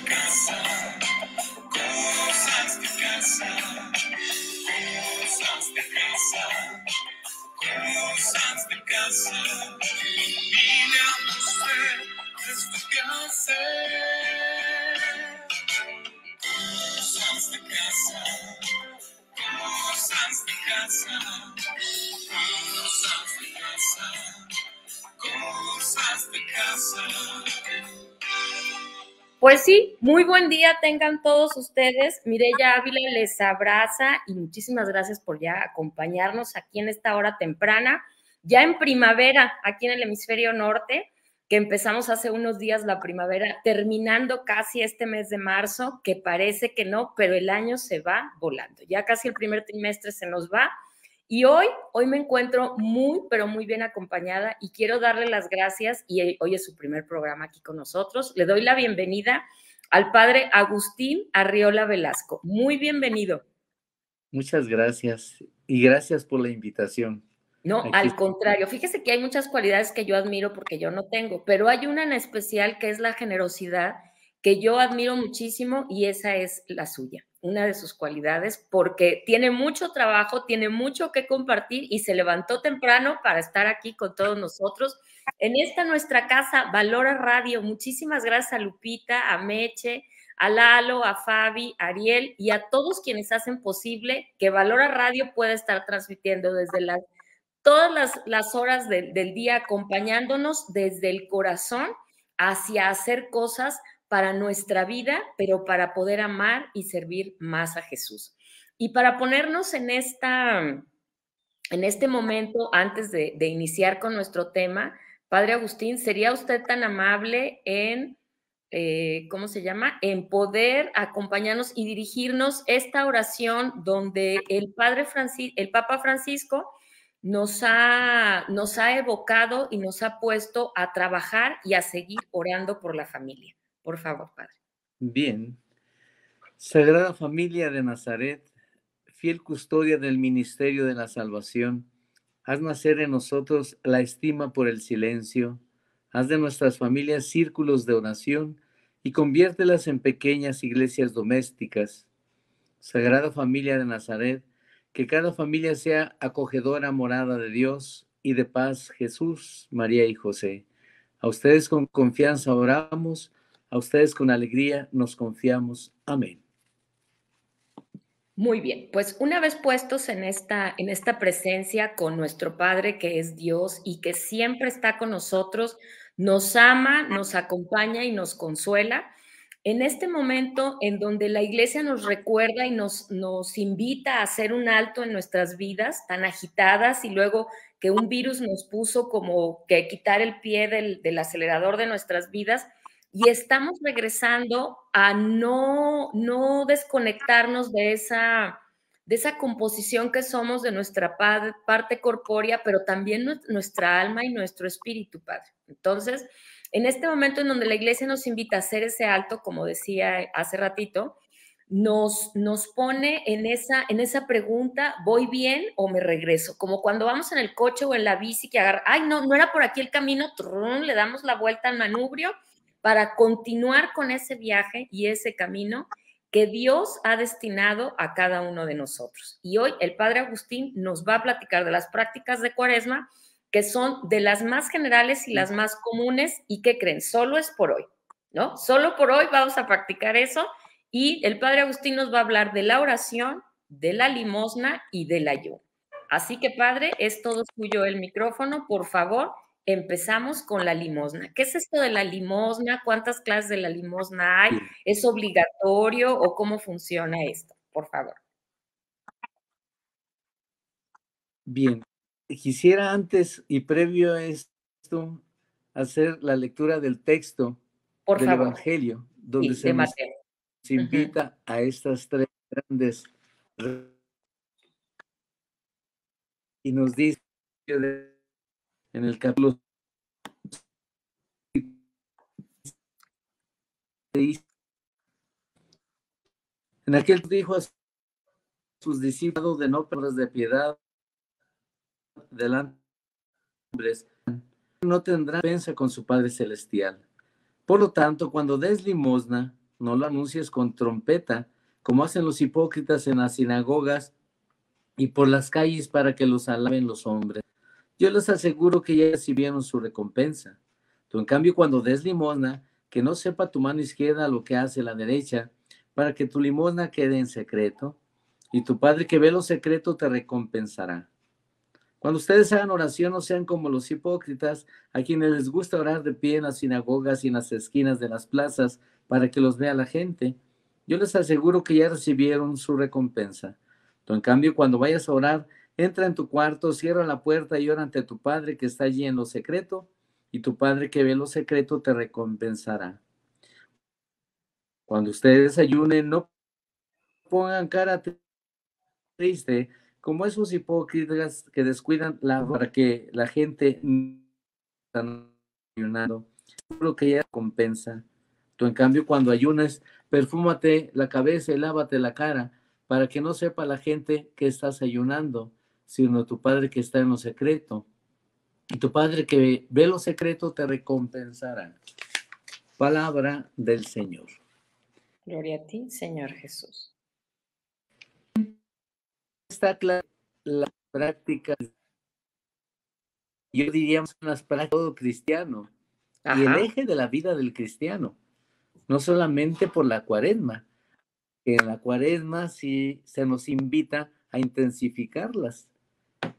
casa, cosas de casa, cosas de casa, cosas de casa. Vine a buscar esto que hacer. Cosas de casa, cosas de casa, cosas de casa, cosas de casa. Pues sí, muy buen día tengan todos ustedes. Mireya Ávila les abraza y muchísimas gracias por ya acompañarnos aquí en esta hora temprana, ya en primavera, aquí en el hemisferio norte, que empezamos hace unos días la primavera, terminando casi este mes de marzo, que parece que no, pero el año se va volando. Ya casi el primer trimestre se nos va. Y hoy me encuentro muy, pero muy bien acompañada y quiero darle las gracias, y hoy es su primer programa aquí con nosotros. Le doy la bienvenida al padre Agustín Arriola Velasco. Muy bienvenido. Muchas gracias y gracias por la invitación. No, Aquí al contrario, fíjese que hay muchas cualidades que yo admiro porque yo no tengo, pero hay una en especial que es la generosidad, que yo admiro muchísimo y esa es la suya, una de sus cualidades, porque tiene mucho trabajo, tiene mucho que compartir y se levantó temprano para estar aquí con todos nosotros en esta nuestra casa, Valora Radio. Muchísimas gracias a Lupita, a Meche, a Lalo, a Fabi, a Ariel y a todos quienes hacen posible que Valora Radio pueda estar transmitiendo desde todas las horas del día acompañándonos desde el corazón hacia hacer cosas para nuestra vida, pero para poder amar y servir más a Jesús. Y para ponernos en este momento, antes de iniciar con nuestro tema, Padre Agustín, ¿sería usted tan amable en, ¿cómo se llama? En poder acompañarnos y dirigirnos esta oración donde el Papa Francisco nos ha evocado y nos ha puesto a trabajar y a seguir orando por la familia? Por favor, Padre. bien. Sagrada Familia de Nazaret, fiel custodia del ministerio de la salvación, haz nacer en nosotros la estima por el silencio, haz de nuestras familias círculos de oración y conviértelas en pequeñas iglesias domésticas. Sagrada Familia de Nazaret, que cada familia sea acogedora morada de Dios y de paz, Jesús, María y José. A ustedes con confianza oramos, a ustedes con alegría nos confiamos. Amén. Muy bien, pues una vez puestos en esta presencia con nuestro Padre que es Dios y que siempre está con nosotros, nos ama, nos acompaña y nos consuela, en este momento en donde la iglesia nos recuerda y nos invita a hacer un alto en nuestras vidas tan agitadas y luego que un virus nos puso como que quitar el pie del acelerador de nuestras vidas, y estamos regresando a no desconectarnos de esa composición que somos de nuestra parte corpórea, pero también nuestra alma y nuestro espíritu, Padre. Entonces, en este momento en donde la iglesia nos invita a hacer ese alto, como decía hace ratito, nos pone en esa pregunta: ¿voy bien o me regreso? Como cuando vamos en el coche o en la bici que agarra, ay, no era por aquí el camino, trrr, le damos la vuelta al manubrio para continuar con ese viaje y ese camino que Dios ha destinado a cada uno de nosotros. Y hoy el Padre Agustín nos va a platicar de las prácticas de Cuaresma, que son de las más generales y las más comunes, y ¿qué creen? Solo es por hoy, ¿no? Solo por hoy vamos a practicar eso, y el Padre Agustín nos va a hablar de la oración, de la limosna y del ayuno. Así que, Padre, es todo suyo el micrófono, por favor. Empezamos con la limosna. ¿Qué es esto de la limosna? ¿Cuántas clases de la limosna hay? ¿Es obligatorio o cómo funciona esto? Por favor. Bien, quisiera antes y previo a esto hacer la lectura del texto Por del favor. Evangelio, donde Sí, se de nos Mateo. invita a estas tres grandes y nos dice en el capítulo en aquel dijo a sus discípulos de no perder de piedad delante de hombres, no tendrá defensa con su Padre Celestial. Por lo tanto, cuando des limosna, no lo anuncies con trompeta, como hacen los hipócritas en las sinagogas y por las calles para que los alaben los hombres. Yo les aseguro que ya recibieron su recompensa. Tú, en cambio, cuando des limosna, que no sepa tu mano izquierda lo que hace la derecha, para que tu limosna quede en secreto, y tu Padre que ve lo secreto te recompensará. Cuando ustedes hagan oración, no sean como los hipócritas, a quienes les gusta orar de pie en las sinagogas y en las esquinas de las plazas para que los vea la gente. Yo les aseguro que ya recibieron su recompensa. Tú, en cambio, cuando vayas a orar, entra en tu cuarto, cierra la puerta y ora ante tu Padre que está allí en lo secreto, y tu Padre que ve lo secreto te recompensará. Cuando ustedes ayunen, no pongan cara triste, como esos hipócritas que descuidan para que la gente está ayunando, seguro que ella compensa. Tú, en cambio, cuando ayunes, perfúmate la cabeza y lávate la cara, para que no sepa la gente que estás ayunando, sino tu Padre que está en lo secreto. Y tu Padre que ve lo secreto te recompensará. Palabra del Señor. Gloria a ti, Señor Jesús. Está clara la práctica, yo diría las prácticas de todo cristiano, y el eje de la vida del cristiano, no solamente por la cuaresma, que en la cuaresma sí se nos invita a intensificarlas.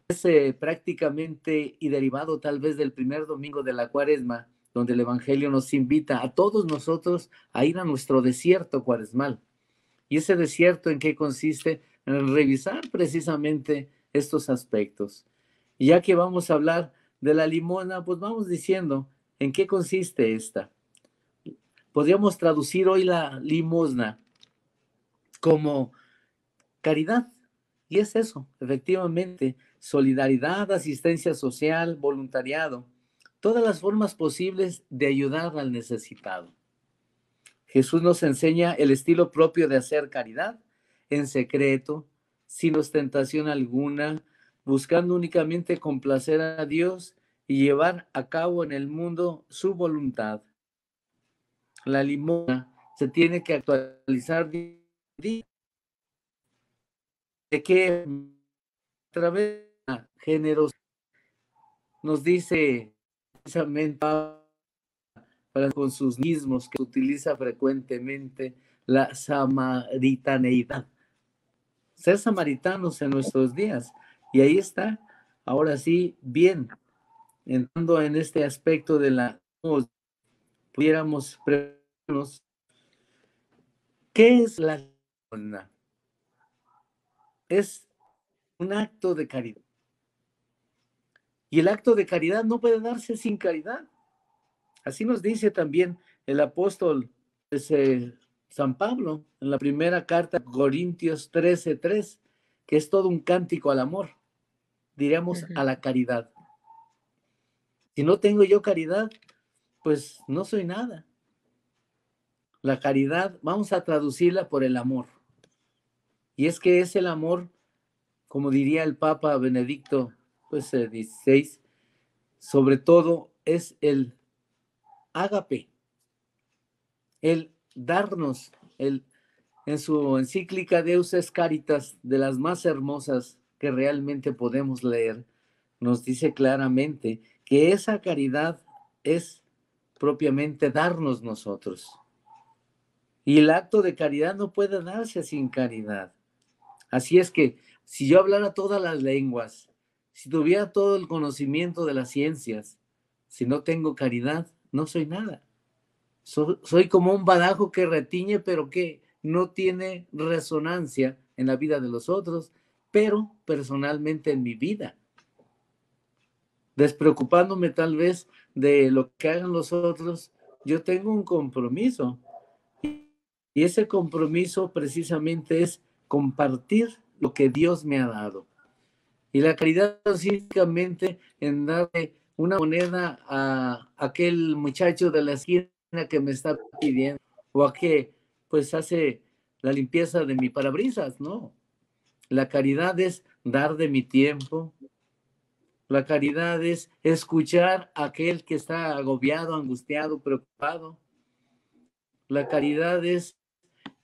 Es prácticamente y derivado tal vez del primer domingo de la cuaresma, donde el Evangelio nos invita a todos nosotros a ir a nuestro desierto cuaresmal. ¿Y ese desierto en qué consiste? En revisar precisamente estos aspectos. Y ya que vamos a hablar de la limosna, pues vamos diciendo en qué consiste esta. Podríamos traducir hoy la limosna como caridad. Y es eso, efectivamente, solidaridad, asistencia social, voluntariado, todas las formas posibles de ayudar al necesitado. Jesús nos enseña el estilo propio de hacer caridad, en secreto, sin ostentación alguna, buscando únicamente complacer a Dios y llevar a cabo en el mundo su voluntad. La limosna se tiene que actualizar de que a través de la generosidad nos dice precisamente con sus mismos que utiliza frecuentemente la samaritaneidad. Ser samaritanos en nuestros días. Y ahí está, ahora sí, bien, entrando en este aspecto de la, pudiéramos preguntarnos, ¿qué es la limosna? Es un acto de caridad. Y el acto de caridad no puede darse sin caridad. Así nos dice también el apóstol San Pablo en la primera carta, Corintios 13:3, que es todo un cántico al amor, diríamos a la caridad. Si no tengo yo caridad, pues no soy nada. La caridad, vamos a traducirla por el amor. Y es que es el amor, como diría el Papa Benedicto XVI, sobre todo es el ágape, el darnos, en su encíclica Deus es Caritas, de las más hermosas que realmente podemos leer, nos dice claramente que esa caridad es propiamente darnos nosotros. Y el acto de caridad no puede darse sin caridad. Así es que si yo hablara todas las lenguas, si tuviera todo el conocimiento de las ciencias, si no tengo caridad, no soy nada. Soy como un badajo que retiñe, pero que no tiene resonancia en la vida de los otros, pero personalmente en mi vida. Despreocupándome tal vez de lo que hagan los otros, yo tengo un compromiso. Y ese compromiso precisamente es compartir lo que Dios me ha dado. Y la caridad básicamente en darle una moneda a aquel muchacho de la esquina que me está pidiendo, o a que pues hace la limpieza de mi parabrisas, ¿no? La caridad es dar de mi tiempo. La caridad es escuchar a aquel que está agobiado, angustiado, preocupado. La caridad es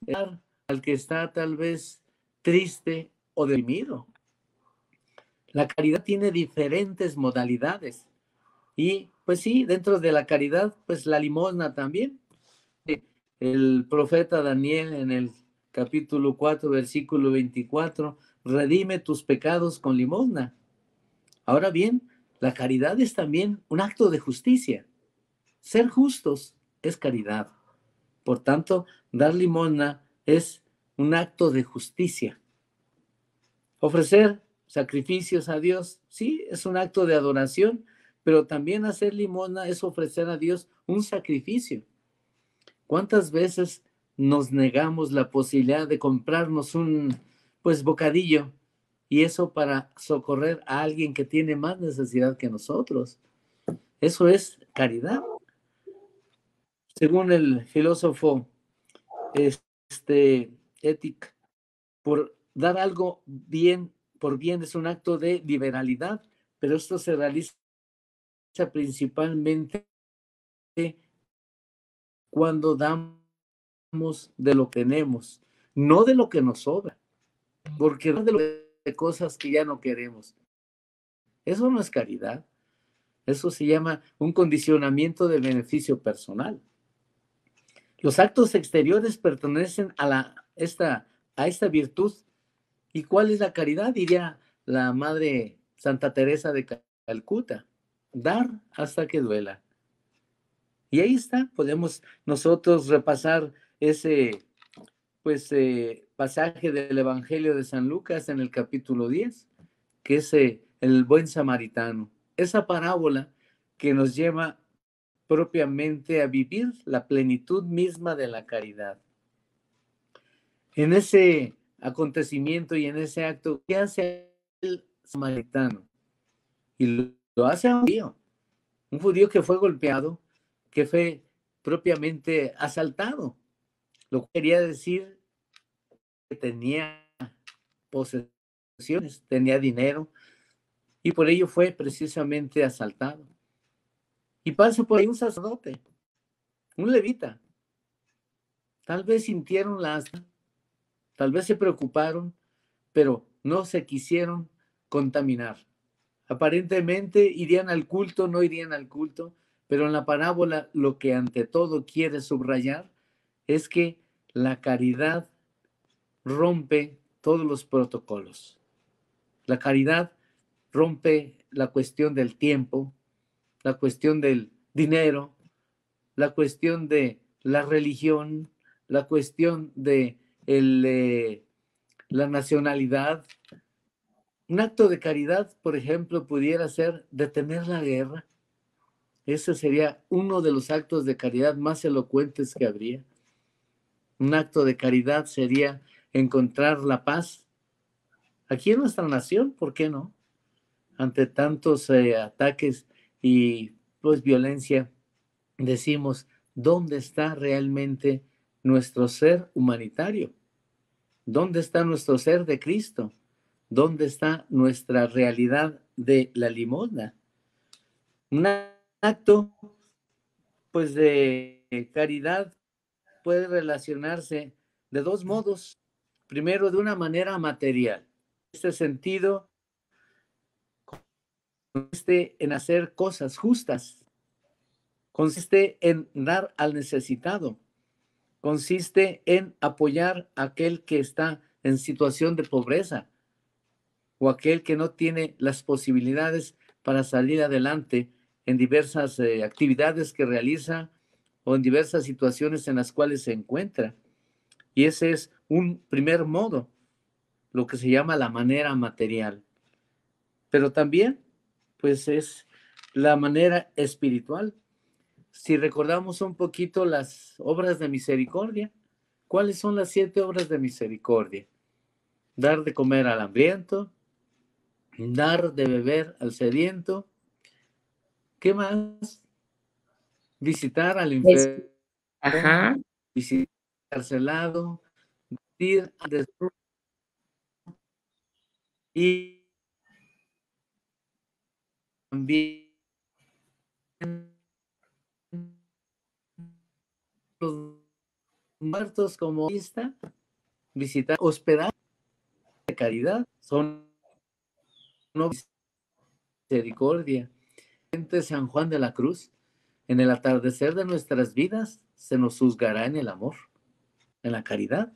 dar al que está tal vez triste o deprimido. La caridad tiene diferentes modalidades. Y pues sí, dentro de la caridad, pues la limosna también. El profeta Daniel en el capítulo 4, versículo 24, redime tus pecados con limosna. Ahora bien, la caridad es también un acto de justicia. Ser justos es caridad. Por tanto, dar limosna es un acto de justicia. Ofrecer sacrificios a Dios, sí, es un acto de adoración, pero también hacer limosna es ofrecer a Dios un sacrificio. ¿Cuántas veces nos negamos la posibilidad de comprarnos un, pues, bocadillo y eso para socorrer a alguien que tiene más necesidad que nosotros? Eso es caridad. Según el filósofo Ética, por dar algo bien, por bien es un acto de liberalidad, pero esto se realiza principalmente cuando damos de lo que tenemos, no de lo que nos sobra, porque no de cosas que ya no queremos. Eso no es caridad, eso se llama un condicionamiento del beneficio personal. Los actos exteriores pertenecen a esta virtud. ¿Y cuál es la caridad? Diría la Madre Santa Teresa de Calcuta. Dar hasta que duela. Y ahí está, podemos nosotros repasar ese pasaje del Evangelio de San Lucas en el capítulo 10, que es el buen samaritano. Esa parábola que nos lleva propiamente a vivir la plenitud misma de la caridad. En ese acontecimiento y en ese acto, ¿qué hace el samaritano? Y lo hace a un judío que fue golpeado, que fue propiamente asaltado. Lo que quería decir que tenía posesiones, tenía dinero, y por ello fue precisamente asaltado. Y pasa por ahí un sacerdote, un levita. Tal vez sintieron lástima, tal vez se preocuparon, pero no se quisieron contaminar. Aparentemente irían al culto, no irían al culto, pero en la parábola lo que ante todo quiere subrayar es que la caridad rompe todos los protocolos. La caridad rompe la cuestión del tiempo, la cuestión del dinero, la cuestión de la religión, la cuestión de la nacionalidad. Un acto de caridad, por ejemplo, pudiera ser detener la guerra. Ese sería uno de los actos de caridad más elocuentes que habría. Un acto de caridad sería encontrar la paz aquí en nuestra nación, ¿por qué no? Ante tantos ataques y pues violencia, decimos, ¿dónde está realmente nuestro ser humanitario? ¿Dónde está nuestro ser de Cristo? ¿Dónde está nuestra realidad de la limosna? Un acto, pues, de caridad puede relacionarse de dos modos. Primero, de una manera material. En este sentido, consiste en hacer cosas justas, consiste en dar al necesitado, consiste en apoyar a aquel que está en situación de pobreza o aquel que no tiene las posibilidades para salir adelante en diversas actividades que realiza o en diversas situaciones en las cuales se encuentra. Y ese es un primer modo, lo que se llama la manera material. Pero también, pues es la manera espiritual. Si recordamos un poquito las obras de misericordia, ¿cuáles son las 7 obras de misericordia? Dar de comer al hambriento, dar de beber al sediento. ¿Qué más? Visitar al enfermo, Ajá. visitar al encarcelado, ir al desnudo y también los muertos como esta, visitar, hospedar de caridad, son no misericordia. San Juan de la Cruz, en el atardecer de nuestras vidas se nos juzgará en el amor, en la caridad.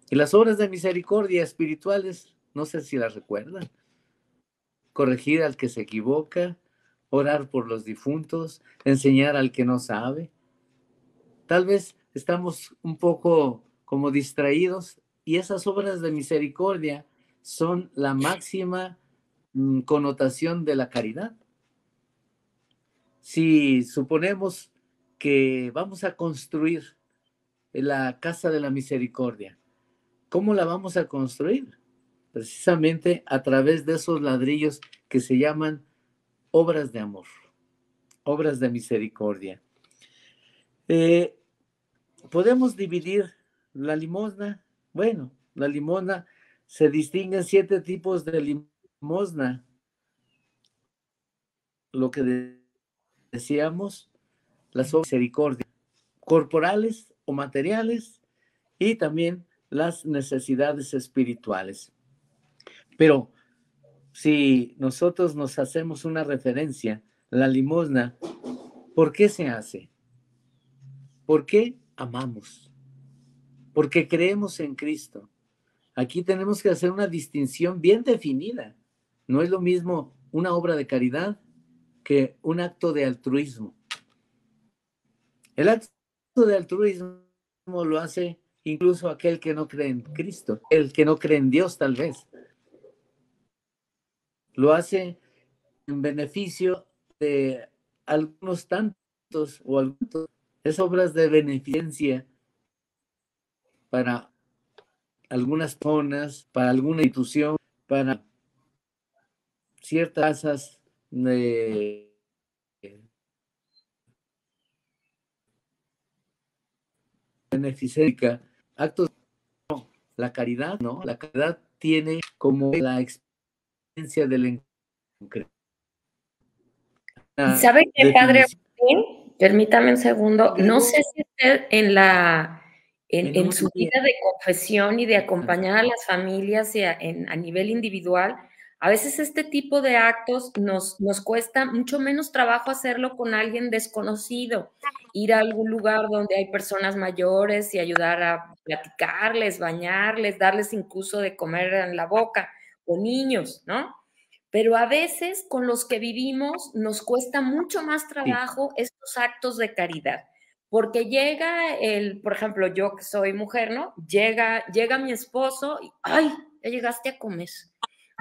Y las obras de misericordia espirituales, no sé si las recuerdan: corregir al que se equivoca, orar por los difuntos, enseñar al que no sabe. Tal vez estamos un poco como distraídos, y esas obras de misericordia son la máxima connotación de la caridad. Si suponemos que vamos a construir la casa de la misericordia, ¿cómo la vamos a construir? Precisamente a través de esos ladrillos que se llaman obras de amor, obras de misericordia. Podemos dividir la limosna. Bueno, la limosna se distinguen 7 tipos de limosna. Lo que decíamos, las obras de misericordia, corporales o materiales, y también las necesidades espirituales. Pero si nosotros nos hacemos una referencia, la limosna, ¿por qué se hace? ¿Por qué amamos? Porque creemos en Cristo. Aquí tenemos que hacer una distinción bien definida. No es lo mismo una obra de caridad que un acto de altruismo. El acto de altruismo lo hace incluso aquel que no cree en Cristo, el que no cree en Dios tal vez. Lo hace en beneficio de algunos tantos o algunos. Es obras de beneficencia para algunas zonas, para alguna institución, para ciertas casas de beneficencia, actos. La caridad, ¿no? La caridad tiene como la experiencia del ¿Y sabe qué, padre definición. Agustín? Permítame un segundo. No Vivo sé si usted en en un su día. vida de confesión y de acompañar a las familias y a nivel individual, a veces este tipo de actos nos cuesta mucho menos trabajo hacerlo con alguien desconocido. Ir a algún lugar donde hay personas mayores y ayudar a platicarles, bañarles, darles incluso de comer en la boca, o niños, ¿no? Pero a veces con los que vivimos nos cuesta mucho más Sí, trabajo estos actos de caridad, porque por ejemplo, yo que soy mujer, ¿no? Llega mi esposo y, ay, ya llegaste a comer.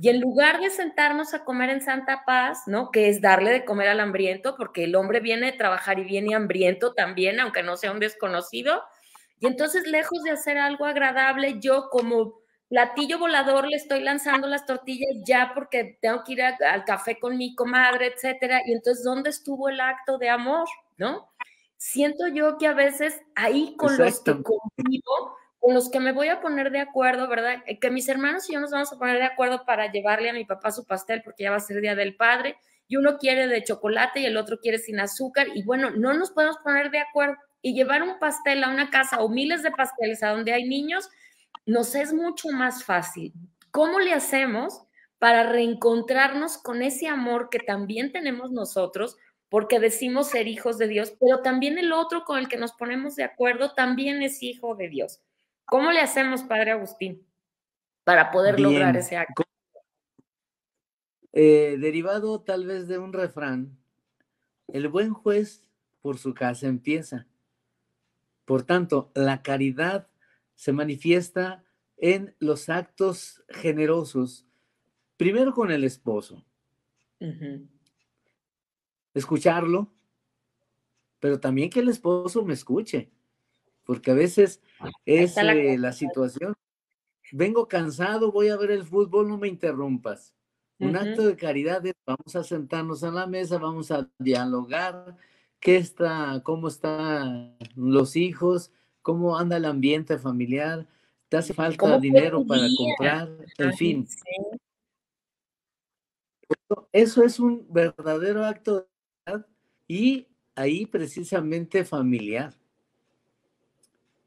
Y en lugar de sentarnos a comer en santa paz, ¿no? Que es darle de comer al hambriento, porque el hombre viene de trabajar y viene hambriento también, aunque no sea un desconocido. Y entonces, lejos de hacer algo agradable, yo como platillo volador le estoy lanzando las tortillas ya porque tengo que ir al café con mi comadre, etcétera. Y entonces, ¿dónde estuvo el acto de amor? ¿No? Siento yo que a veces ahí con los que exactamente. convivo, con los que me voy a poner de acuerdo, ¿verdad? Que mis hermanos y yo nos vamos a poner de acuerdo para llevarle a mi papá su pastel porque ya va a ser Día del Padre, y uno quiere de chocolate y el otro quiere sin azúcar, y bueno, no nos podemos poner de acuerdo. Y llevar un pastel a una casa o miles de pasteles a donde hay niños, nos es mucho más fácil. ¿Cómo le hacemos para reencontrarnos con ese amor que también tenemos nosotros, porque decimos ser hijos de Dios, pero también el otro con el que nos ponemos de acuerdo también es hijo de Dios? ¿Cómo le hacemos, Padre Agustín, para poder lograr Bien. ese acto? Derivado tal vez de un refrán, el buen juez por su casa empieza. Por tanto, la caridad se manifiesta en los actos generosos, primero con el esposo, Ujú. escucharlo, pero también que el esposo me escuche, porque a veces Ahí es está la cosa. la situación: vengo cansado, voy a ver el fútbol, no me interrumpas. Un acto Ujú. de caridad es: vamos a sentarnos a la mesa, vamos a dialogar, cómo están los hijos, cómo anda el ambiente familiar, te hace falta ¿Cómo fue dinero tu para día? comprar, en Ay, fin. sí. Eso es un verdadero acto de caridad, y ahí precisamente familiar.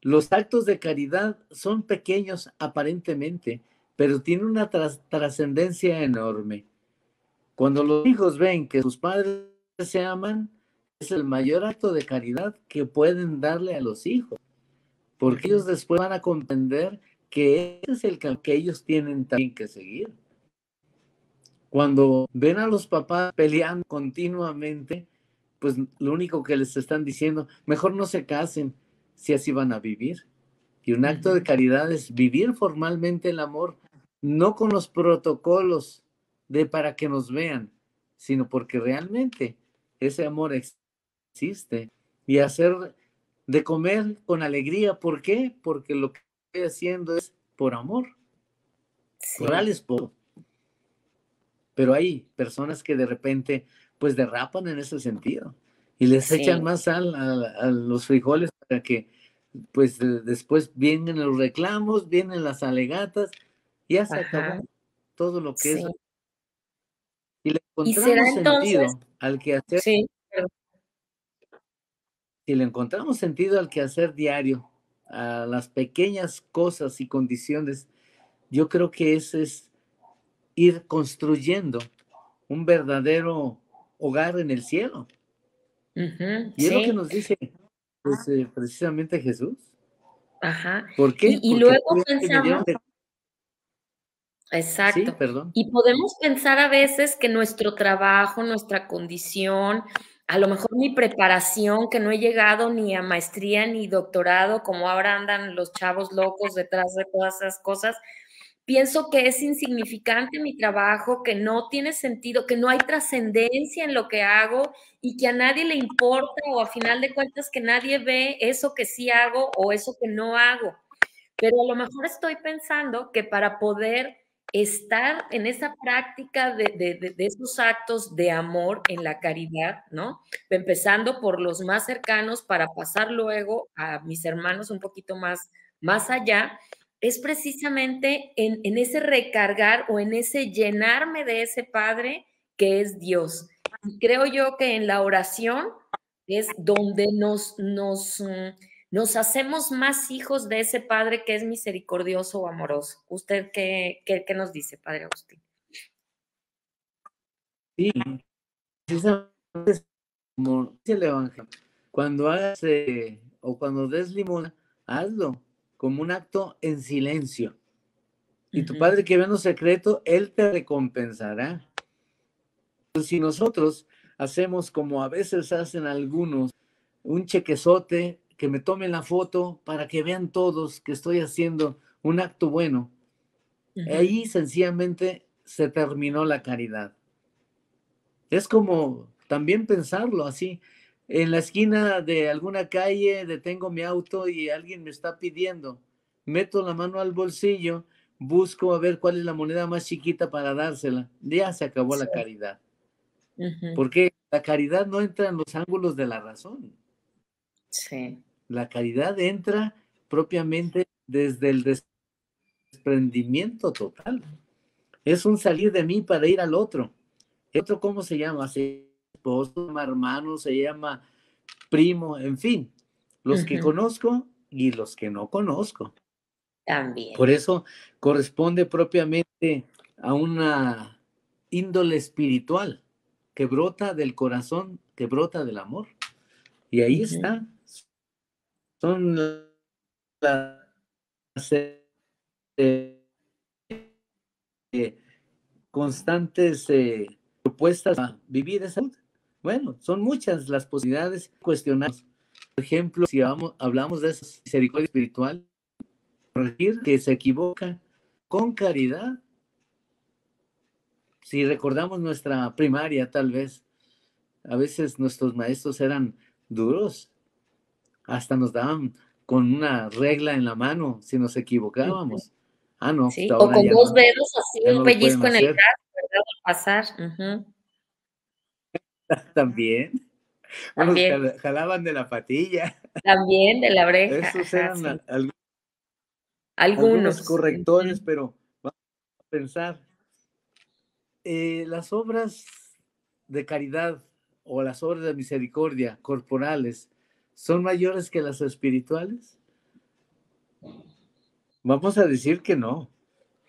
Los actos de caridad son pequeños aparentemente, pero tienen una trascendencia enorme. Cuando los hijos ven que sus padres se aman, es el mayor acto de caridad que pueden darle a los hijos, porque ellos después van a comprender que ese es el camino que ellos tienen también que seguir. Cuando ven a los papás peleando continuamente, pues lo único que les están diciendo, mejor no se casen, si así van a vivir. Y un acto de caridad es vivir formalmente el amor, no con los protocolos de para que nos vean, sino porque realmente ese amor existe. Y hacer de comer con alegría, ¿por qué? Porque lo que estoy haciendo es por amor. Coral es poco. Pero hay personas que de repente pues derrapan en ese sentido y les echan más sal a los frijoles para que pues después vienen los reclamos, vienen las alegatas, ya se acabó todo lo que es. Y le ¿Y será encontramos entonces? sentido al quehacer, Sí, si le encontramos sentido al quehacer diario, a las pequeñas cosas y condiciones, yo creo que ese es ir construyendo un verdadero hogar en el cielo. Y es lo que sí, nos dice pues, precisamente Jesús. ajá. ¿Por qué? Y Porque luego pensamos, Sí, exacto, perdón. y podemos pensar a veces que nuestro trabajo, nuestra condición, a lo mejor mi preparación, que no he llegado ni a maestría ni doctorado, como ahora andan los chavos locos detrás de todas esas cosas, pienso que es insignificante mi trabajo, que no tiene sentido, que no hay trascendencia en lo que hago y que a nadie le importa o a final de cuentas que nadie ve eso que sí hago o eso que no hago. Pero a lo mejor estoy pensando que para poder estar en esa práctica de esos actos de amor en la caridad, ¿no? Empezando por los más cercanos para pasar luego a mis hermanos un poquito más allá, es precisamente en ese recargar o en ese llenarme de ese Padre que es Dios. Y creo yo que en la oración es donde nos hacemos más hijos de ese Padre que es misericordioso o amoroso. ¿Usted qué nos dice, Padre Agustín? Sí, precisamente como dice el Evangelio, cuando hagas o cuando des limosna, hazlo como un acto en silencio. Y tu Padre que ve en lo secreto, Él te recompensará. Pues si nosotros hacemos como a veces hacen algunos, un chequezote, que me tomen la foto para que vean todos que estoy haciendo un acto bueno, ahí sencillamente se terminó la caridad. Es como también pensarlo así. En la esquina de alguna calle detengo mi auto y alguien me está pidiendo. Meto la mano al bolsillo, busco a ver cuál es la moneda más chiquita para dársela. Ya se acabó Sí. la caridad. Porque la caridad no entra en los ángulos de la razón. Sí. La caridad entra propiamente desde el desprendimiento total. Es un salir de mí para ir al otro. ¿El otro cómo se llama? Se llama esposo, se llama hermano, se llama primo, en fin. Los que conozco y los que no conozco. También. Por eso corresponde propiamente a una índole espiritual que brota del corazón, que brota del amor. Y ahí está. Son las constantes propuestas a vivir esa vida. Bueno, son muchas las posibilidades cuestionables. Por ejemplo, si hablamos de esa misericordia espiritual, corregir que se equivoca con caridad. Si recordamos nuestra primaria, tal vez, a veces nuestros maestros eran duros, hasta nos daban con una regla en la mano si nos equivocábamos. Ah, no, pues Sí, o ahora con ya 2 no, dedos, así ya un no lo pueden pellizco en el hacer. brazo, ¿verdad? Al pasar. También, unos También, jalaban de la patilla. también de la oreja, Esos ajá, eran sí. algunos Algunos. correctores, pero vamos a pensar, las obras de caridad o las obras de misericordia corporales son mayores que las espirituales. Vamos a decir que no.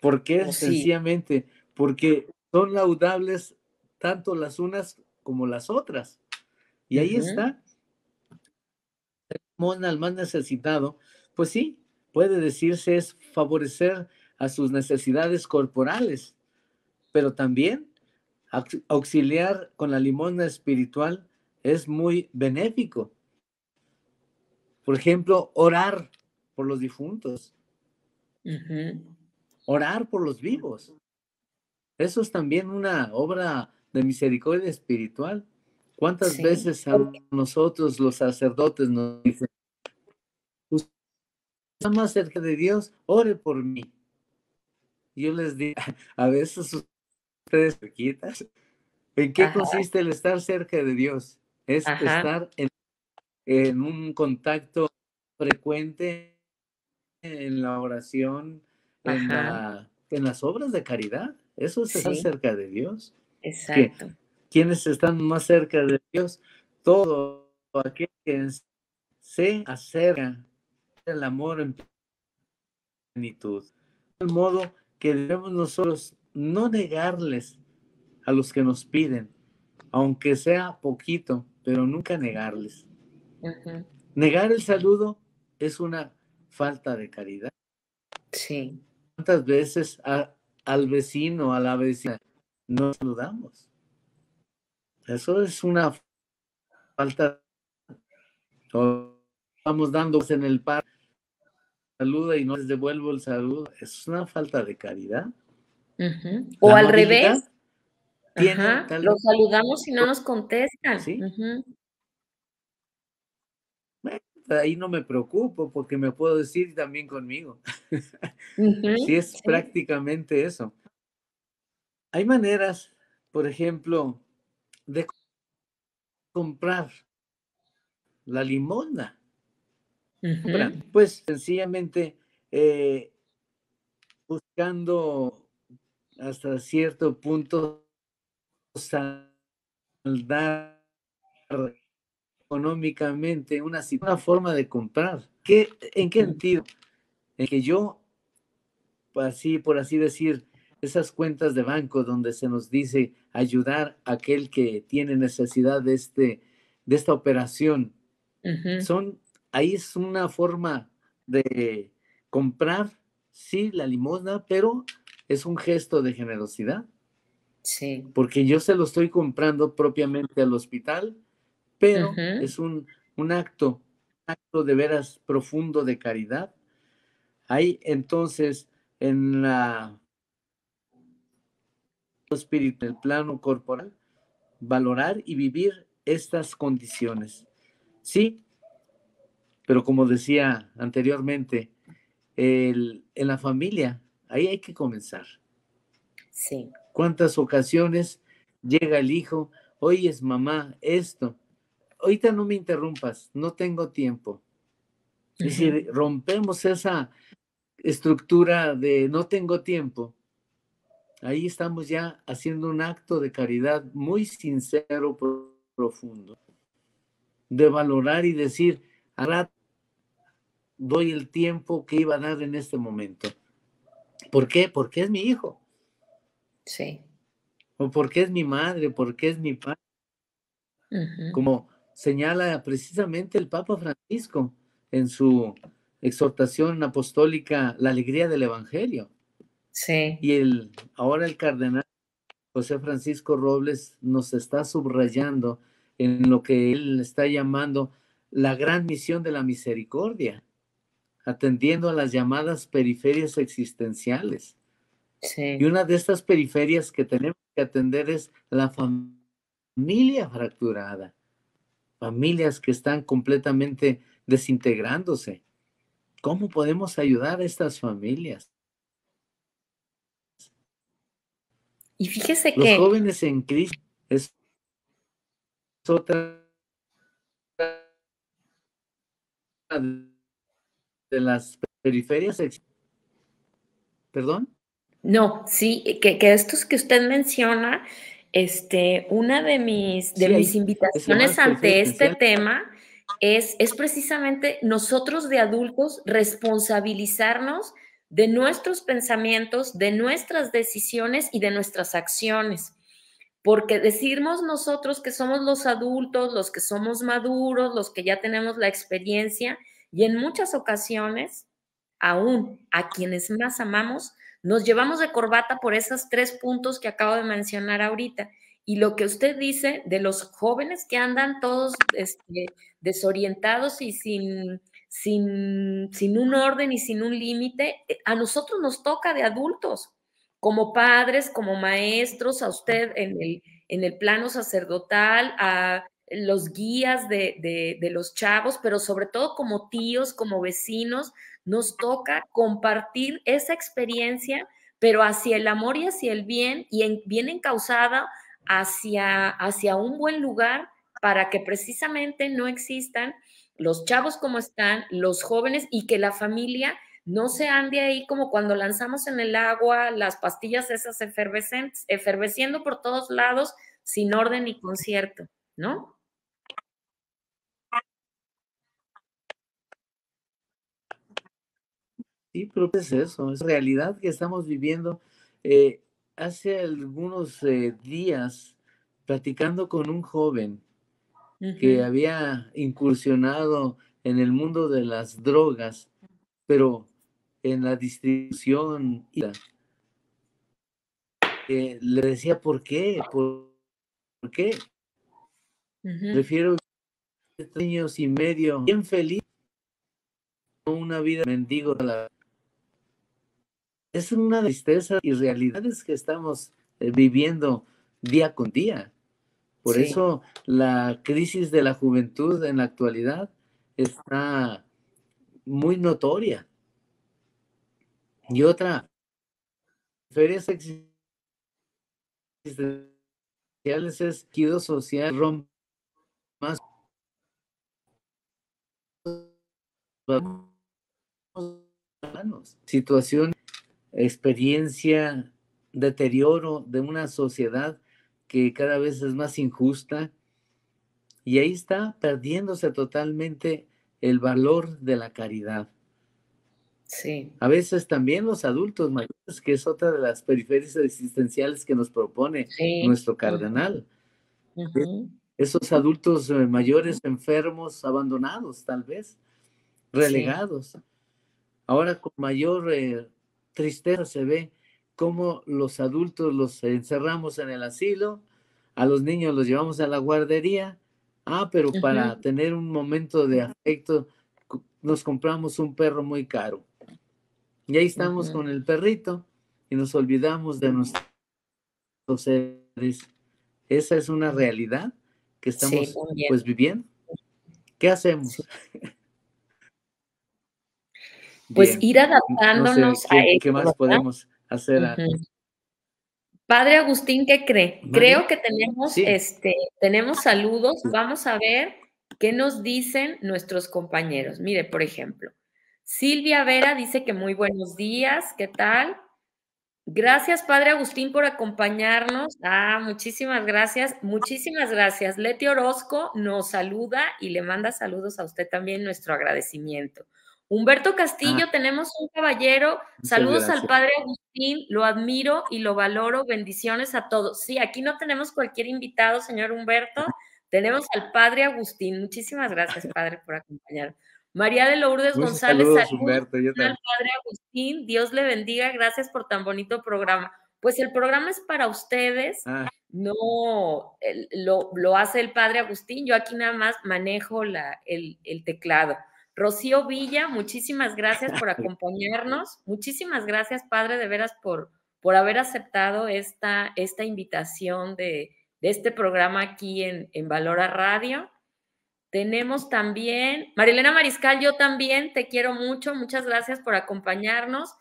¿Por qué? ¿O sí? Sencillamente porque son laudables tanto las unas como las otras. Y ahí Ujú, está, Mona, al más necesitado, pues sí, puede decirse es favorecer a sus necesidades corporales, pero también auxiliar con la limosna espiritual es muy benéfico. Por ejemplo, orar por los difuntos, ujú. orar por los vivos. Eso es también una obra de misericordia espiritual. ¿Cuántas Sí, veces a nosotros los sacerdotes nos dicen, usted está más cerca de Dios, ore por mí? Y yo les digo, a veces ustedes cerquitas, ¿en qué ajá, consiste el estar cerca de Dios? Es ajá, estar en un contacto frecuente en la oración, ajá, en las obras de caridad. Eso es estar sí, cerca de Dios. Que exacto. quienes están más cerca de Dios, todo aquel que se acerca del amor en plenitud. De modo que debemos nosotros no negarles a los que nos piden, aunque sea poquito, pero nunca negarles. Ujú, Negar el saludo es una falta de caridad. sí, ¿Cuántas veces al vecino, a la vecina, no saludamos? Eso es una falta. Estamos dando en el par, saluda y no les devuelvo el saludo. Es una falta de caridad. ujú. La O al amabilidad revés, tiene ajá, tal vez, los saludamos y no nos contestan. sí, Ujú, bueno, ahí no me preocupo porque me puedo decir también conmigo. ujú, Sí, es sí, prácticamente eso. Hay maneras, por ejemplo, de comprar la limosna. ujú, Compran, pues sencillamente eh, buscando hasta cierto punto saldar económicamente una forma de comprar. ¿En qué ujú, sentido? En que yo, así, por así decir, esas cuentas de banco donde se nos dice ayudar a aquel que tiene necesidad de esta operación, ujú, son, ahí es una forma de comprar, sí, la limosna, pero es un gesto de generosidad, sí, porque yo se lo estoy comprando propiamente al hospital, pero ujú, es un acto de veras profundo de caridad. Hay entonces en la espíritu, el plano corporal, valorar y vivir estas condiciones. Sí, pero como decía anteriormente, en la familia, ahí hay que comenzar. sí, ¿Cuántas ocasiones llega el hijo? Oyes, mamá, esto. Ahorita no me interrumpas, no tengo tiempo. Y ujú, si rompemos esa estructura de no tengo tiempo, ahí estamos ya haciendo un acto de caridad muy sincero, profundo, de valorar y decir, a rato doy el tiempo que iba a dar en este momento. ¿Por qué? Porque es mi hijo, sí, o porque es mi madre, porque es mi padre, ujú, como señala precisamente el Papa Francisco en su exhortación apostólica, la alegría del Evangelio. sí, Y ahora el cardenal José Francisco Robles nos está subrayando en lo que él está llamando la gran misión de la misericordia, atendiendo a las llamadas periferias existenciales. Y sí. una de estas periferias que tenemos que atender es la familia fracturada, familias que están completamente desintegrándose. ¿Cómo podemos ayudar a estas familias? Y fíjese Los que jóvenes en crisis es otra de las periferias. ¿Perdón? no, sí, que estos que usted menciona, una de Sí, mis hay invitaciones llamadas periferias ante este esenciales. tema es precisamente nosotros de adultos responsabilizarnos de nuestros pensamientos, de nuestras decisiones y de nuestras acciones. Porque decimos nosotros que somos los adultos, los que somos maduros, los que ya tenemos la experiencia, y en muchas ocasiones, aún a quienes más amamos, nos llevamos de corbata por esos 3 puntos que acabo de mencionar ahorita. Y lo que usted dice de los jóvenes que andan todos desorientados y sin un orden y sin un límite, a nosotros nos toca de adultos, como padres, como maestros, a usted en el plano sacerdotal, a los guías de los chavos, pero sobre todo como tíos, como vecinos, nos toca compartir esa experiencia, pero hacia el amor y hacia el bien, y bien encauzada hacia un buen lugar para que precisamente no existan los chavos como están, los jóvenes, y que la familia no se ande ahí como cuando lanzamos en el agua las pastillas esas efervescentes, efervesciendo por todos lados sin orden ni concierto, ¿no? Sí, pero es eso, es realidad que estamos viviendo. Hace algunos días, platicando con un joven que había incursionado en el mundo de las drogas, pero en la distribución, le decía, ¿por qué? ¿Por qué? Prefiero 7 años y medio bien feliz, no una vida de mendigo. Es una tristeza y realidades que estamos viviendo día con día. Por Sí. eso la crisis de la juventud en la actualidad está muy notoria. Y otra, ferias existenciales es tejido social, rompe más humanos. Situación, experiencia, deterioro de una sociedad que cada vez es más injusta, y ahí está perdiéndose totalmente el valor de la caridad. Sí. A veces también los adultos mayores, que es otra de las periferias existenciales que nos propone Sí. nuestro cardenal. Esos adultos mayores enfermos, abandonados tal vez, relegados. Ahora con mayor tristeza se ve cómo los adultos los encerramos en el asilo, a los niños los llevamos a la guardería, pero para tener un momento de afecto nos compramos un perro muy caro. Y ahí estamos con el perrito y nos olvidamos de nuestros seres. Esa es una realidad que estamos pues viviendo. ¿Qué hacemos? Sí. Pues Bien. ir No adaptándonos sé a qué esto, más ¿verdad? podemos hacer. Padre Agustín, ¿qué cree? ¿Mande? Creo que Sí. tenemos saludos. Vamos a ver qué nos dicen nuestros compañeros. Mire, por ejemplo, Silvia Vera dice que muy buenos días, ¿qué tal? Gracias, Padre Agustín, por acompañarnos. Muchísimas gracias. Muchísimas gracias. Leti Orozco nos saluda y le manda saludos a usted también, nuestro agradecimiento. Humberto Castillo, tenemos un caballero. Saludos al Padre Agustín, lo admiro y lo valoro. Bendiciones a todos. Sí, aquí no tenemos cualquier invitado, señor Humberto. Tenemos al Padre Agustín. Muchísimas gracias, Padre, por acompañarnos. María de Lourdes Muchos González, saludos, saludos Humberto. Yo al también. Padre Agustín. Dios le bendiga. Gracias por tan bonito programa. Pues el programa es para ustedes. No lo hace el Padre Agustín. Yo aquí nada más manejo el teclado. Rocío Villa, muchísimas gracias por acompañarnos. Muchísimas gracias, Padre, de veras por haber aceptado esta invitación de este programa aquí en Valora Radio. Tenemos también, Marilena Mariscal, yo también te quiero mucho. Muchas gracias por acompañarnos.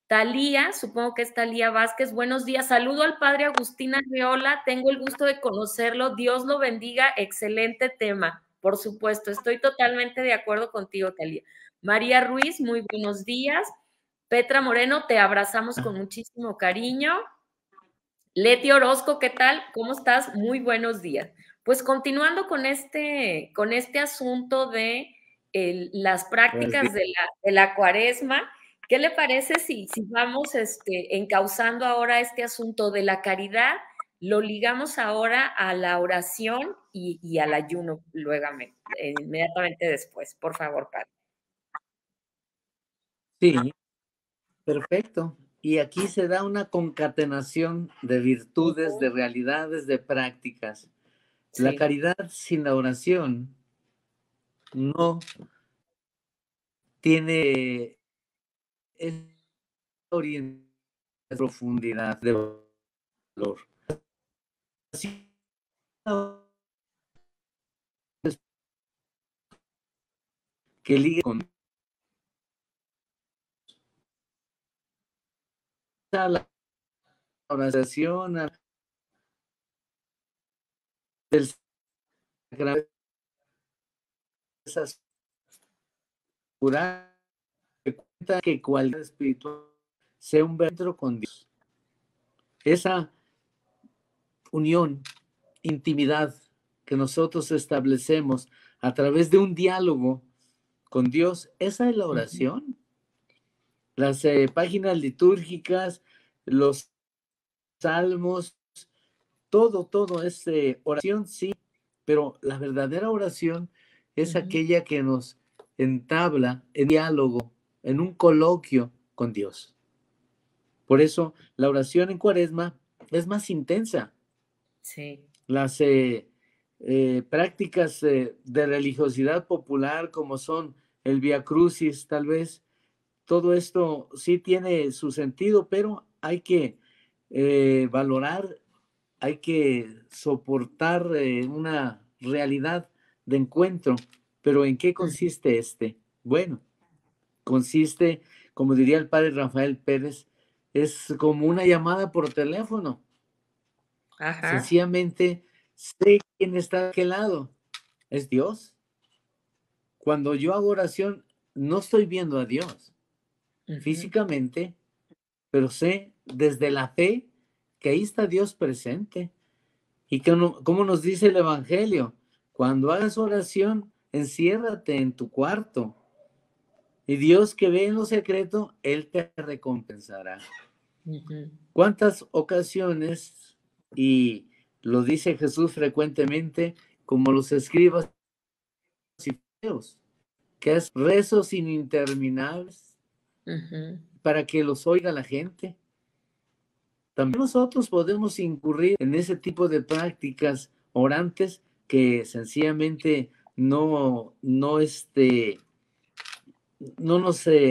Talía, supongo que es Talía Vázquez, buenos días. Saludo al Padre Agustín Arriola, tengo el gusto de conocerlo. Dios lo bendiga, excelente tema. Por supuesto, estoy totalmente de acuerdo contigo, Talía. María Ruiz, muy buenos días. Petra Moreno, te abrazamos con muchísimo cariño. Leti Orozco, ¿qué tal? ¿Cómo estás? Muy buenos días. Pues continuando con este asunto de las prácticas de la Cuaresma, ¿Qué le parece si vamos encauzando ahora este asunto de la caridad? Lo ligamos ahora a la oración y al ayuno luego, inmediatamente después. Por favor, padre. Sí, perfecto. Y aquí se da una concatenación de virtudes, de realidades, de prácticas. La Sí. caridad sin la oración no tiene esa orientación, profundidad de valor. Así que ligue con la oración del sacramento, esas curar que cuenta que cualidad espiritual sea un encuentro con Dios. Esa unión, intimidad que nosotros establecemos a través de un diálogo con Dios, esa es la oración. Las páginas litúrgicas, los salmos, todo es oración, sí, pero la verdadera oración es aquella que nos entabla en diálogo, en un coloquio con Dios. Por eso la oración en Cuaresma es más intensa. Sí. Las prácticas de religiosidad popular como son el Vía Crucis, tal vez, todo esto sí tiene su sentido, pero hay que valorar, hay que soportar una realidad de encuentro. Pero ¿en qué consiste este? Bueno, consiste, como diría el padre Rafael Pérez, es como una llamada por teléfono. Ajá. Sencillamente sé quién está de aquel lado, es Dios. Cuando yo hago oración, no estoy viendo a Dios físicamente, pero sé desde la fe que ahí está Dios presente. Y como nos dice el Evangelio, cuando hagas oración, enciérrate en tu cuarto. Y Dios que ve en lo secreto, Él te recompensará. ¿Cuántas ocasiones, y lo dice Jesús frecuentemente, como los escribas y fariseos, que es rezos interminables para que los oiga la gente? También nosotros podemos incurrir en ese tipo de prácticas orantes que sencillamente no nos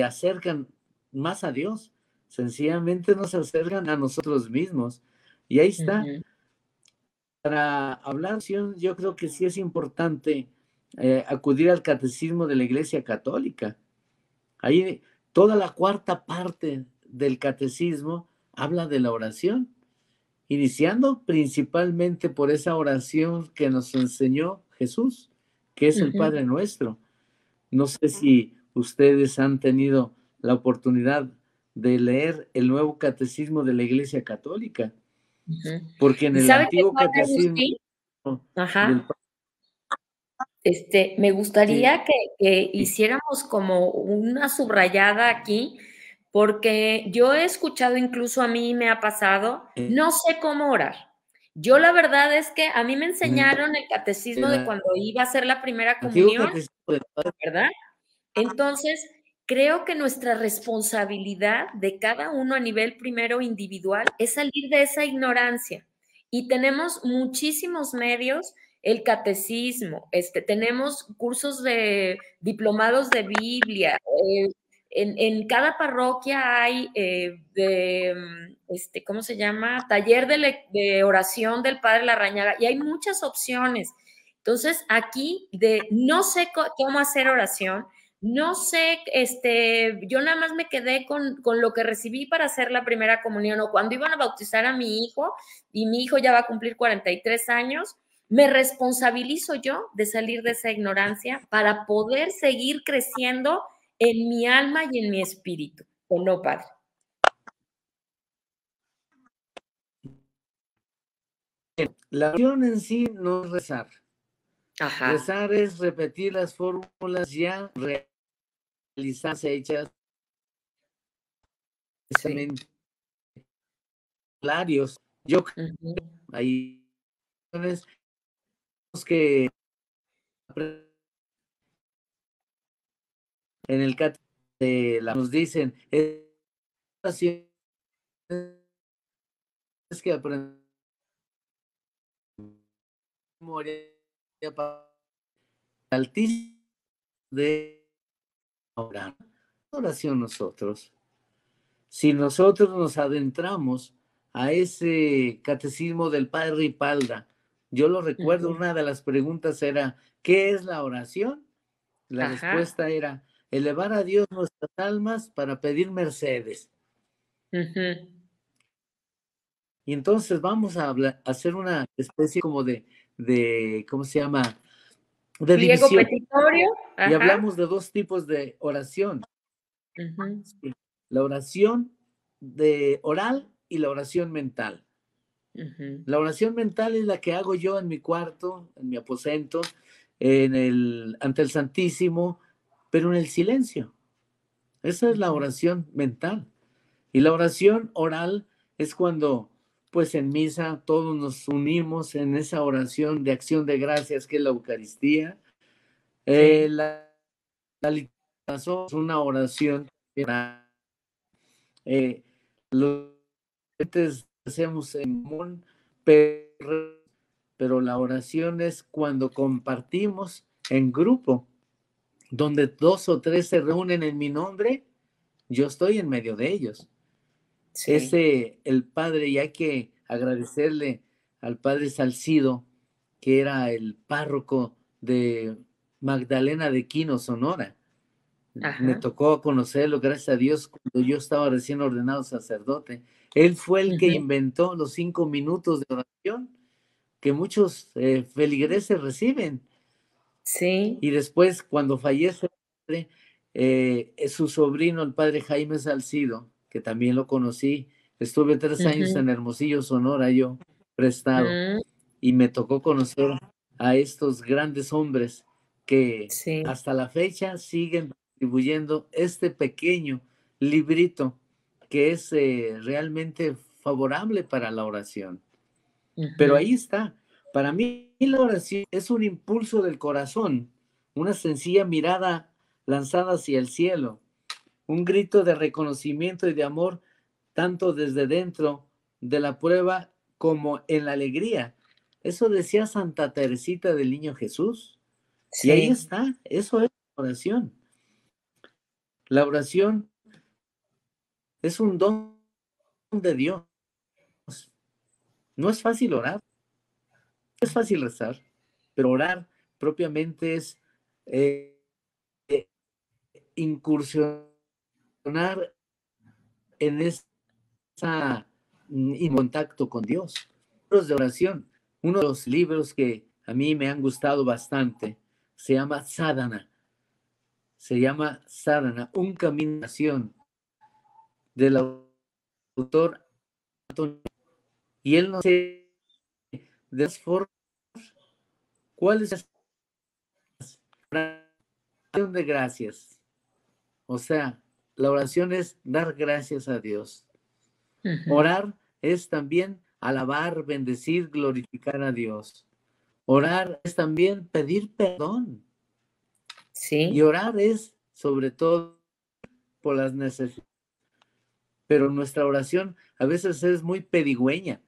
acercan más a Dios, sencillamente nos acercan a nosotros mismos. Y ahí está. Para hablar, yo creo que sí es importante acudir al catecismo de la Iglesia Católica. Ahí toda la cuarta parte del catecismo habla de la oración, iniciando principalmente por esa oración que nos enseñó Jesús, que es el Padre Nuestro. No sé si ustedes han tenido la oportunidad de leer el nuevo catecismo de la Iglesia Católica, porque en ¿Y el sabe qué, antiguo padre catecismo Agustín? del Me sí, gustaría que hiciéramos como una subrayada aquí, porque yo he escuchado, incluso a mí me ha pasado, no sé cómo orar. Yo la verdad es que a mí me en enseñaron el catecismo de el cuando iba a hacer la primera antiguo comunión, catecismo del ¿verdad? Entonces, creo que nuestra responsabilidad de cada uno a nivel primero individual es salir de esa ignorancia. Y tenemos muchísimos medios, el catecismo, tenemos cursos de diplomados de Biblia, en cada parroquia hay ¿cómo se llama? Taller de oración del Padre Larrañaga, y hay muchas opciones. Entonces, aquí no sé cómo hacer oración, no sé, yo nada más me quedé con lo que recibí para hacer la primera comunión, o cuando iban a bautizar a mi hijo, y mi hijo ya va a cumplir 43 años, me responsabilizo yo de salir de esa ignorancia para poder seguir creciendo en mi alma y en mi espíritu, ¿o no, padre? La oración en sí no es rezar. Ajá. Rezar es repetir las fórmulas ya realizadas, hechas, Sí. Clarios. Yo Ujú. hay que en el nos dicen es que aprender memoria altísima de orar. Oración nosotros. Si nosotros nos adentramos a ese catecismo del padre Ripalda, yo lo recuerdo, Ujú. una de las preguntas era, ¿qué es la oración? La Ajá. respuesta era, elevar a Dios nuestras almas para pedir mercedes. Ujú. Y entonces vamos a hacer una especie como ¿cómo se llama? De Pliego división. petitorio. Y Ajá. hablamos de dos tipos de oración. Ujú. Sí, la oración de oral y la oración mental. Ujú. La oración mental es la que hago yo en mi cuarto, en mi aposento, ante el Santísimo, pero en el silencio. Esa es la Ujú. oración mental. Y la oración oral es cuando, pues en misa, todos nos unimos en esa oración de acción de gracias que es la Eucaristía. Sí. La liturgia es una oración. Eh, los hacemos en común, pero la oración es cuando compartimos en grupo, donde dos o tres se reúnen en mi nombre, yo estoy en medio de ellos. Sí. El padre, y hay que agradecerle al padre Salcido, que era el párroco de Magdalena de Quino, Sonora. Me Ajá. tocó conocerlo, gracias a Dios, cuando yo estaba recién ordenado sacerdote. Él fue el que Ujú. inventó los 5 minutos de oración que muchos feligreses reciben. Sí. Y después, cuando fallece el padre, su sobrino, el padre Jaime Salcido, que también lo conocí, estuve 3 años Ujú. en Hermosillo, Sonora, yo prestado, Mm. y me tocó conocer a estos grandes hombres que Sí. hasta la fecha siguen distribuyendo este pequeño librito que es realmente favorable para la oración. Pero Ujú. ahí está. Para mí la oración es un impulso del corazón, una sencilla mirada lanzada hacia el cielo, un grito de reconocimiento y de amor, tanto desde dentro de la prueba como en la alegría. Eso decía Santa Teresita del Niño Jesús. Y ahí Sí. está, eso es la oración. La oración es un don de Dios. No es fácil orar, es fácil rezar, pero orar propiamente es eh, incursionar en esa contacto con Dios. Libros de oración. Uno de los libros que a mí me han gustado bastante se llama Sadhana. Se llama Sadhana, un camino de oración del autor Antonio. Y él nos dice de las formas, ¿cuál es la oración de gracias? O sea, la oración es dar gracias a Dios. Ujú. Orar es también alabar, bendecir, glorificar a Dios. Orar es también pedir perdón. Y Sí. orar es sobre todo por las necesidades. Pero nuestra oración a veces es muy pedigüeña.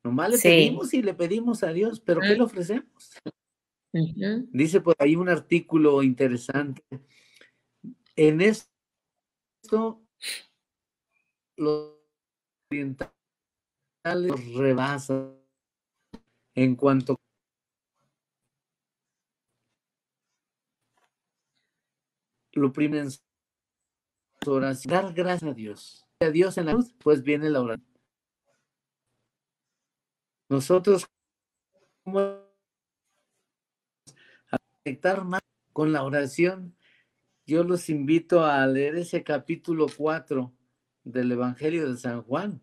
Nomás Sí. le pedimos a Dios, pero ¿qué Mm. le ofrecemos? Ujú. Dice por ahí un artículo interesante. En esto, los orientales nos rebasan en cuanto lo primero en su oración, dar gracias a Dios. A Dios en la cruz, pues viene la oración. Nosotros, ¿cómo conectar más con la oración? Yo los invito a leer ese capítulo 4 del Evangelio de San Juan,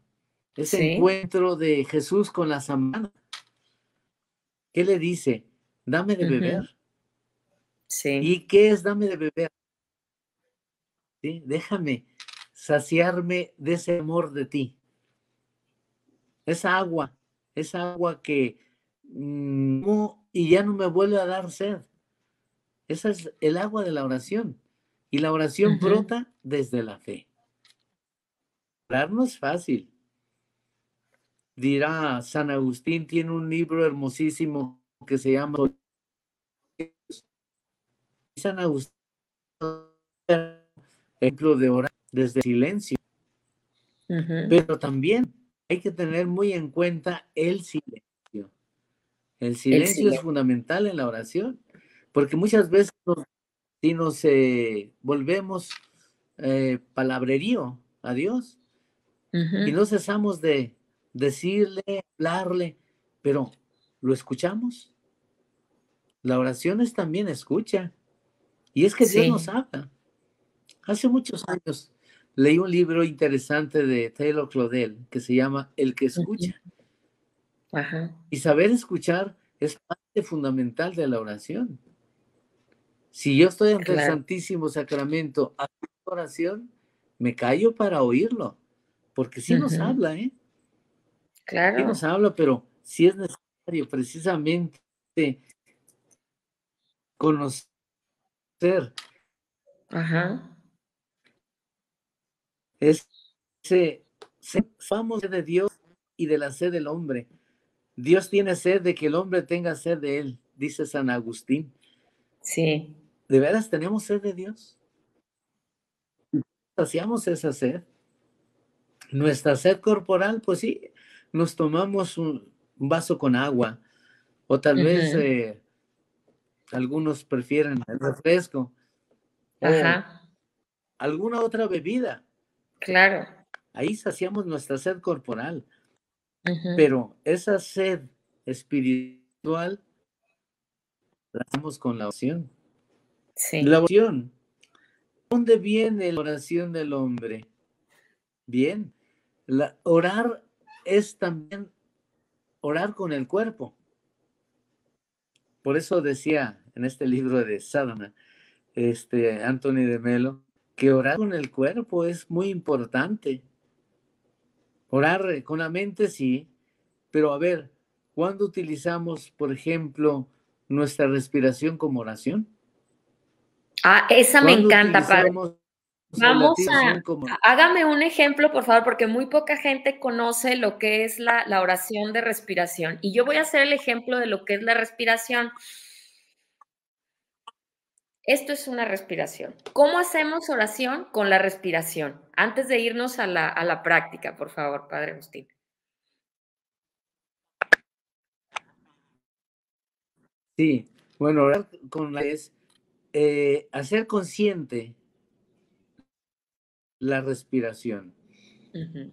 ese Sí. encuentro de Jesús con la samaritana. ¿Qué le dice? Dame de Ujú. beber. Sí. ¿Y qué es dame de beber? ¿Sí? Déjame saciarme de ese amor de ti. Esa agua que y ya no me vuelve a dar sed. Esa es el agua de la oración. Y la oración brota desde la fe. Orar no es fácil. Dirá San Agustín, tiene un libro hermosísimo que se llama San Agustín, ejemplo de orar desde el silencio. Pero también hay que tener muy en cuenta el silencio. El silencio es fundamental en la oración, porque muchas veces si nos volvemos palabrerío a Dios y no cesamos de decirle, hablarle, pero ¿lo escuchamos? La oración es también escucha. Y es que Dios nos habla. Hace muchos años leí un libro interesante de Taylor Claudel que se llama El que escucha. Y saber escuchar es parte fundamental de la oración. Si yo estoy ante el Santísimo Sacramento haciendo oración, me callo para oírlo, porque sí nos habla, ¿eh? Claro. Sí nos habla, pero sí es necesario precisamente conocer. Vamos de Dios y de la sed del hombre. Dios tiene sed de que el hombre tenga sed de él, dice San Agustín. Sí. ¿De veras tenemos sed de Dios? ¿Saciamos esa sed? Nuestra sed corporal, pues sí, nos tomamos un vaso con agua, o tal vez algunos prefieren el refresco, o alguna otra bebida. Claro. Ahí saciamos nuestra sed corporal, pero esa sed espiritual la hacemos con la oración. Sí. La oración. ¿Dónde viene la oración del hombre? Bien, orar es también orar con el cuerpo. Por eso decía en este libro de Sadhana, Anthony de Melo, que orar con el cuerpo es muy importante. Orar con la mente sí, pero a ver, ¿cuándo utilizamos, por ejemplo, nuestra respiración como oración? Esa me ¿Cuándo encanta, padre. utilizamos Vamos hágame un ejemplo, por favor, porque muy poca gente conoce lo que es la oración de respiración. Y yo voy a hacer el ejemplo de lo que es la respiración. Esto es una respiración. ¿Cómo hacemos oración? Con la respiración. Antes de irnos a la práctica, por favor, padre Agustín. Sí, bueno, orar con la es hacer consciente la respiración.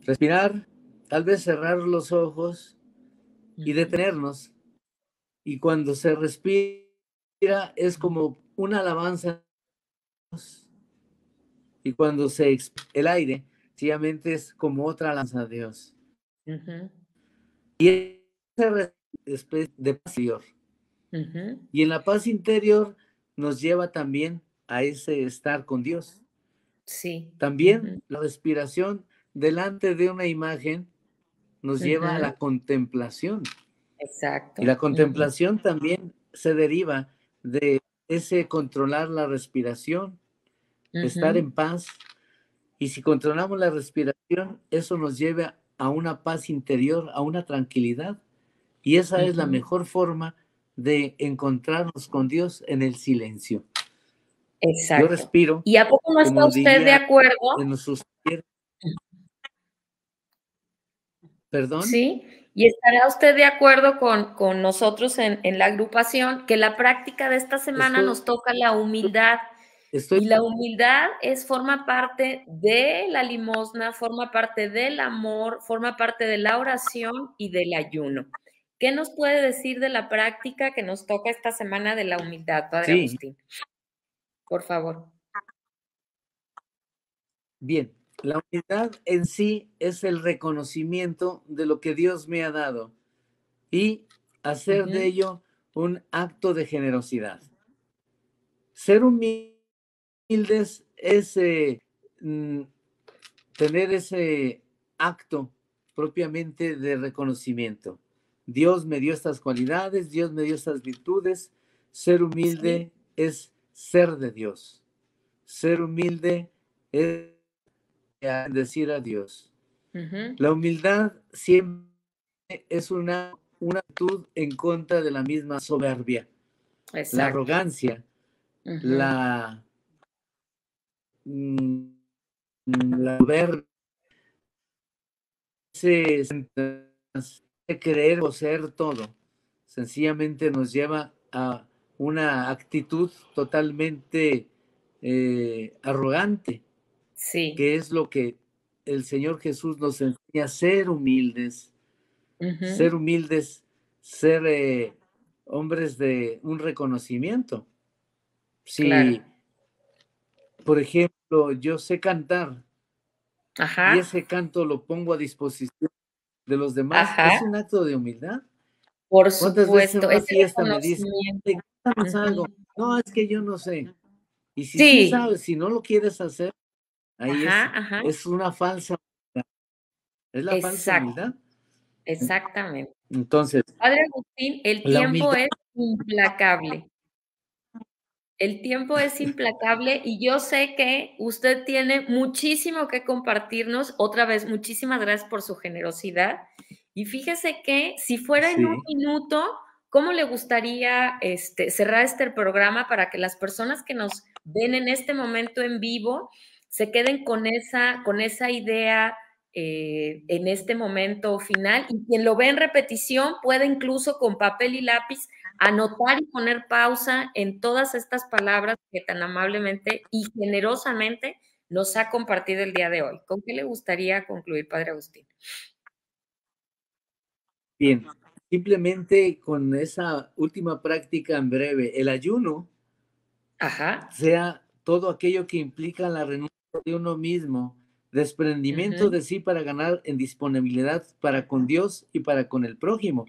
Respirar, tal vez cerrar los ojos y detenernos. Y cuando se respira es como una alabanza. Y cuando se el aire, sencillamente es como otra alabanza a Dios. Y esa especie de paz interior. Y en la paz interior nos lleva también a ese estar con Dios. Sí. También la respiración delante de una imagen nos lleva a la contemplación. Exacto. Y la contemplación también se deriva de ese controlar la respiración, estar en paz. Y si controlamos la respiración, eso nos lleva a una paz interior, a una tranquilidad. Y esa es la mejor forma de encontrarnos con Dios en el silencio. Exacto. Yo respiro. ¿Y a poco no está usted de acuerdo? En sus... ¿Perdón? Sí. ¿Y estará usted de acuerdo con nosotros en la agrupación que la práctica de esta semana nos toca la humildad? Y la humildad forma parte de la limosna, forma parte del amor, forma parte de la oración y del ayuno. ¿Qué nos puede decir de la práctica que nos toca esta semana de la humildad, padre Agustín? Por favor. Bien, la humildad en sí es el reconocimiento de lo que Dios me ha dado y hacer de ello un acto de generosidad. Ser humildes es tener ese acto propiamente de reconocimiento. Dios me dio estas cualidades, Dios me dio estas virtudes. Ser humilde es ser de Dios. Ser humilde es decir a Dios. La humildad siempre es una actitud en contra de la misma soberbia, la arrogancia, la soberbia, de creer o ser todo, sencillamente nos lleva a una actitud totalmente arrogante, que es lo que el Señor Jesús nos enseña: ser humildes, ser hombres de un reconocimiento. Si, por ejemplo, yo sé cantar y ese canto lo pongo a disposición de los demás, es un acto de humildad. Por ¿Cuántas veces en supuesto, una ese fiesta me dicen, reconocimiento. algo? No, es que yo no sé. Y si sí sabes, si no lo quieres hacer, ahí es una falsa humildad. Es la falsa humildad. Exactamente. Entonces, Padre Agustín, el tiempo es implacable. El tiempo es implacable y yo sé que usted tiene muchísimo que compartirnos. Otra vez, muchísimas gracias por su generosidad. Y fíjese que si fuera en un minuto, ¿cómo le gustaría cerrar este programa para que las personas que nos ven en este momento en vivo se queden con esa idea en este momento final? Y quien lo ve en repetición puede incluso con papel y lápiz anotar y poner pausa en todas estas palabras que tan amablemente y generosamente nos ha compartido el día de hoy. ¿Con qué le gustaría concluir, Padre Agustín? Bien, simplemente con esa última práctica en breve, el ayuno, sea todo aquello que implica la renuncia de uno mismo, desprendimiento de sí para ganar en disponibilidad para con Dios y para con el prójimo.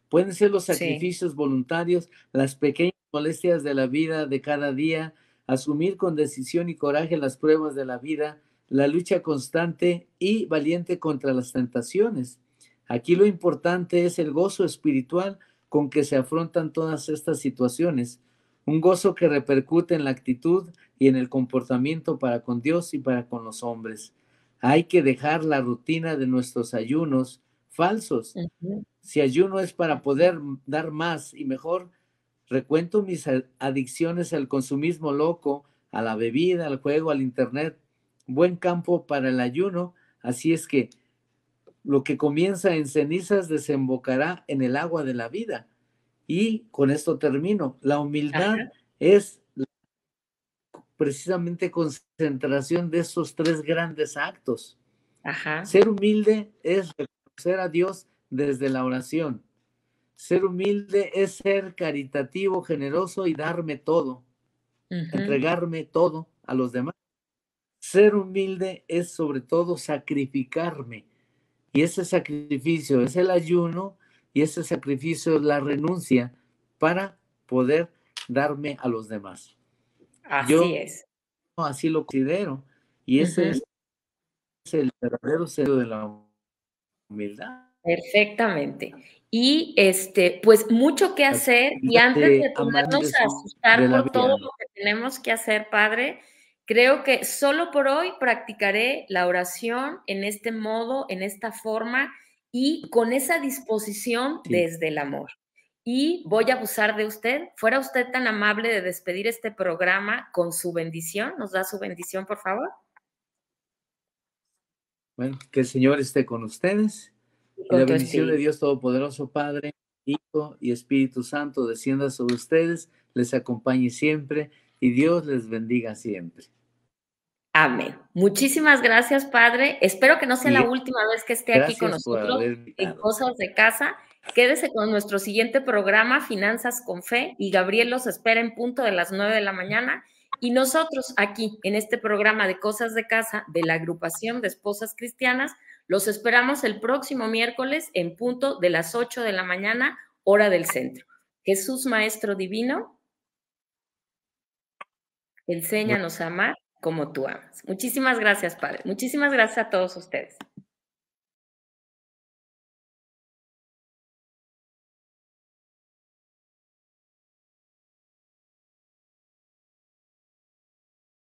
Pueden ser los sacrificios voluntarios, las pequeñas molestias de la vida de cada día, asumir con decisión y coraje las pruebas de la vida, la lucha constante y valiente contra las tentaciones. Aquí lo importante es el gozo espiritual con que se afrontan todas estas situaciones, un gozo que repercute en la actitud y en el comportamiento para con Dios y para con los hombres. Hay que dejar la rutina de nuestros ayunos falsos. Si ayuno es para poder dar más y mejor, recuento mis adicciones al consumismo loco, a la bebida, al juego, al internet. Buen campo para el ayuno, así es que lo que comienza en cenizas desembocará en el agua de la vida. Y con esto termino. La humildad es precisamente concentración de esos tres grandes actos. Ser humilde es reconocer a Dios desde la oración. Ser humilde es ser caritativo, generoso y darme todo, entregarme todo a los demás. Ser humilde es sobre todo sacrificarme. Y ese sacrificio es el ayuno y ese sacrificio es la renuncia para poder darme a los demás. Así es. Así lo considero. Y ese es el verdadero sentido de la humildad. Perfectamente. Y pues mucho que hacer, y antes de ponernos a asustar por todo lo que tenemos que hacer, Padre, creo que solo por hoy practicaré la oración en este modo, en esta forma y con esa disposición desde el amor. Y voy a abusar de usted. ¿Fuera usted tan amable de despedir este programa con su bendición? ¿Nos da su bendición, por favor? Bueno, que el Señor esté con ustedes. Y la bendición de Dios Todopoderoso, Padre, Hijo y Espíritu Santo, descienda sobre ustedes, les acompañe siempre y Dios les bendiga siempre. Amén. Muchísimas gracias, Padre. Espero que no sea la última vez que esté aquí con nosotros en Cosas de Casa. Quédese con nuestro siguiente programa, Finanzas con Fe, y Gabriel los espera en punto de las 9 de la mañana. Y nosotros aquí, en este programa de Cosas de Casa de la Agrupación de Esposas Cristianas, los esperamos el próximo miércoles en punto de las 8 de la mañana, hora del centro. Jesús Maestro Divino, enséñanos a amar como tú amas. Muchísimas gracias, Padre. Muchísimas gracias a todos ustedes.